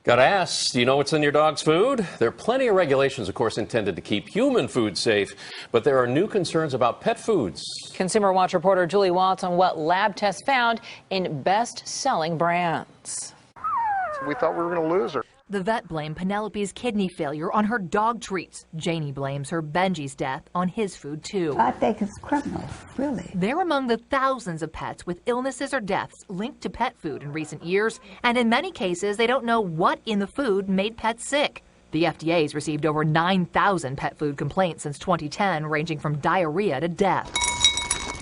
Gotta ask, do you know what's in your dog's food? There are plenty of regulations, of course, intended to keep human food safe, but there are new concerns about pet foods. Consumer Watch reporter Julie Watts on what lab tests found in best-selling brands. We thought we were going to lose her. The vet blamed Penelope's kidney failure on her dog treats. Janie blames her Benji's death on his food, too. I think it's criminal, really. They're among the thousands of pets with illnesses or deaths linked to pet food in recent years, and in many cases, they don't know what in the food made pets sick. The FDA's received over 9,000 pet food complaints since 2010, ranging from diarrhea to death.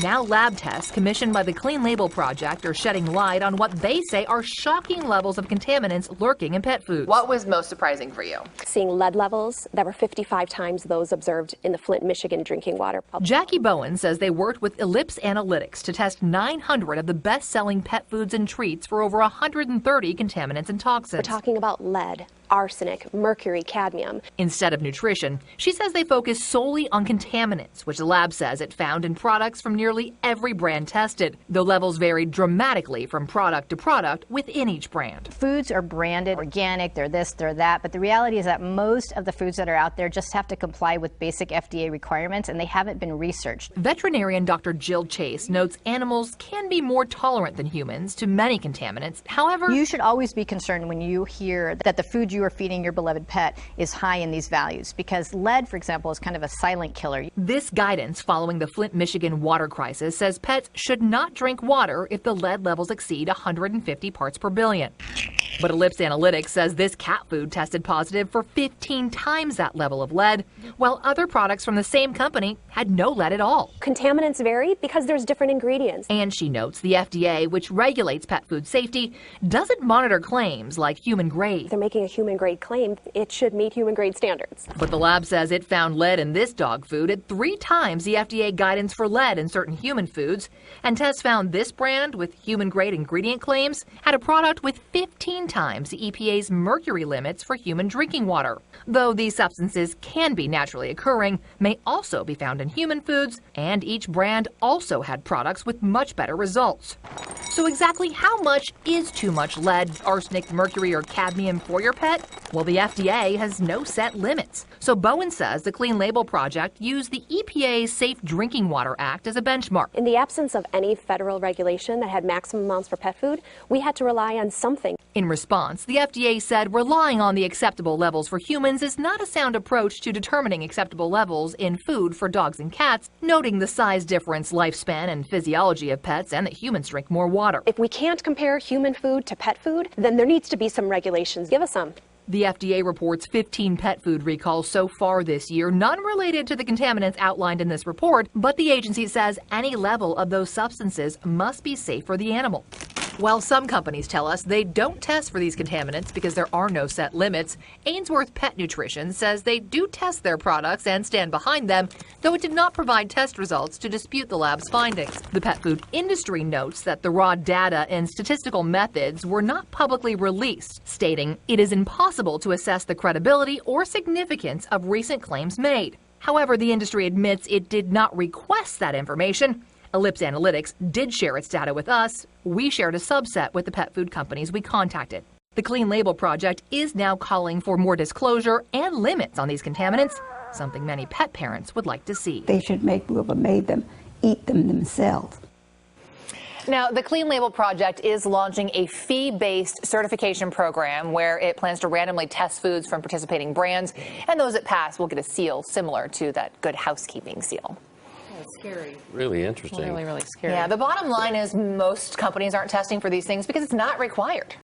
Now lab tests commissioned by the Clean Label Project are shedding light on what they say are shocking levels of contaminants lurking in pet foods. What was most surprising for you? Seeing lead levels that were 55 times those observed in the Flint, Michigan drinking water. Jackie Bowen says they worked with Ellipse Analytics to test 900 of the best-selling pet foods and treats for over 130 contaminants and toxins. We're talking about lead, arsenic, mercury, cadmium. Instead of nutrition, she says they focus solely on contaminants, which the lab says it found in products from nearly every brand tested, though levels varied dramatically from product to product within each brand. Foods are branded organic, they're this, they're that, but the reality is that most of the foods that are out there just have to comply with basic FDA requirements, and they haven't been researched. Veterinarian Dr. Jill Chase notes animals can be more tolerant than humans to many contaminants. However, you should always be concerned when you hear that the food you are feeding your beloved pet is high in these values, because lead, for example, is kind of a silent killer. This guidance following the Flint, Michigan water crisis says pets should not drink water if the lead levels exceed 150 parts per billion. But Ellipse Analytics says this cat food tested positive for 15 times that level of lead, while other products from the same company had no lead at all. Contaminants vary because there's different ingredients. And she notes the FDA, which regulates pet food safety, doesn't monitor claims like human grade. If they're making a human grade claim, it should meet human grade standards. But the lab says it found lead in this dog food at 3 times the FDA guidance for lead in certain human foods, and tests found this brand with human grade ingredient claims had a product with 15 times the EPA's mercury limits for human drinking water. Though these substances can be naturally occurring, may also be found in human foods, and each brand also had products with much better results. So exactly how much is too much lead, arsenic, mercury, or cadmium for your pet? Well, the FDA has no set limits. So Bowen says the Clean Label Project used the EPA's Safe Drinking Water Act as a benchmark. In the absence of any federal regulation that had maximum amounts for pet food, we had to rely on something. In response, the FDA said relying on the acceptable levels for humans is not a sound approach to determining acceptable levels in food for dogs and cats, noting the size difference, lifespan, and physiology of pets and that humans drink more water. If we can't compare human food to pet food, then there needs to be some regulations. Give us some. The FDA reports 15 pet food recalls so far this year, none related to the contaminants outlined in this report, but the agency says any level of those substances must be safe for the animal. While some companies tell us they don't test for these contaminants because there are no set limits, Ainsworth Pet Nutrition says they do test their products and stand behind them, though it did not provide test results to dispute the lab's findings. The pet food industry notes that the raw data and statistical methods were not publicly released, stating it is impossible to assess the credibility or significance of recent claims made. However, the industry admits it did not request that information. Ellipse Analytics did share its data with us. We shared a subset with the pet food companies we contacted. The Clean Label Project is now calling for more disclosure and limits on these contaminants, something many pet parents would like to see. They should make whoever made them eat them themselves. Now, the Clean Label Project is launching a fee-based certification program where it plans to randomly test foods from participating brands, and those that pass will get a seal similar to that Good Housekeeping seal. That's scary. Really interesting. Really, really scary. Yeah, the bottom line is most companies aren't testing for these things because it's not required.